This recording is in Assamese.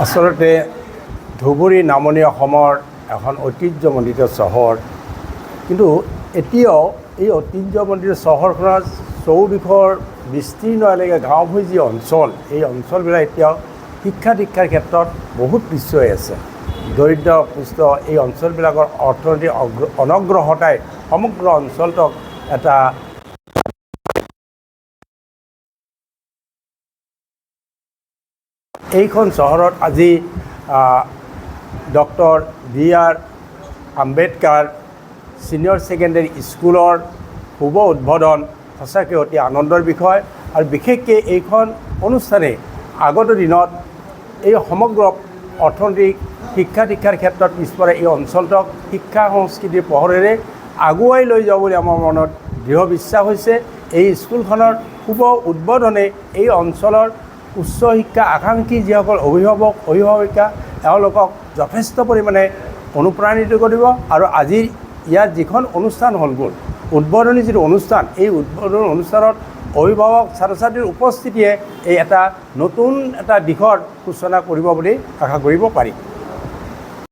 আচলতে ধুবুৰী নামনি অসমৰ এখন ঐতিহ্যমণ্ডিত চহৰ, কিন্তু এতিয়াও এই ঐতিহ্যমণ্ডিত চহৰখনৰ চৌদিশৰ বিস্তীৰ্ণ এনেকৈ গাঁও ভূঁই যি অঞ্চল, এই অঞ্চলবিলাক এতিয়াও শিক্ষা দীক্ষাৰ ক্ষেত্ৰত বহুত পিছ হৈ আছে। দৰিদ্ৰ পুষ্ট এই অঞ্চলবিলাকৰ অৰ্থনৈতিক অনগ্ৰহতাই সমগ্ৰ অঞ্চলটোক এটা এইখন চহৰত আজি doctor BR. Ambedkar senior secondary স্কুলৰ শুভ উদ্বোধন সঁচাকৈ অতি আনন্দৰ বিষয়। আৰু বিশেষকৈ এইখন অনুষ্ঠানে আগত দিনত এই সমগ্ৰ অৰ্থনৈতিক শিক্ষা দীক্ষাৰ ক্ষেত্ৰত পিছপৰা এই অঞ্চলটোক শিক্ষা সংস্কৃতিৰ পোহৰেৰে আগুৱাই লৈ যাব বুলি আমাৰ মনত দৃঢ় বিশ্বাস হৈছে। এই স্কুলখনৰ শুভ উদ্বোধনে এই অঞ্চলৰ উচ্চ শিক্ষা আকাংক্ষী যিসকল অভিভাৱক অভিভাৱিকা তেওঁলোকক যথেষ্ট পৰিমাণে অনুপ্ৰাণিত কৰিব। আৰু আজিৰ ইয়াত যিখন অনুষ্ঠান হ'ল গ'ল উদ্বোধনী যিটো অনুষ্ঠান, এই উদ্বোধনী অনুষ্ঠানত অভিভাৱক ছাত্ৰ ছাত্ৰীৰ উপস্থিতিয়ে এই এটা নতুন এটা দিশৰ সূচনা কৰিব বুলি আশা কৰিব পাৰি।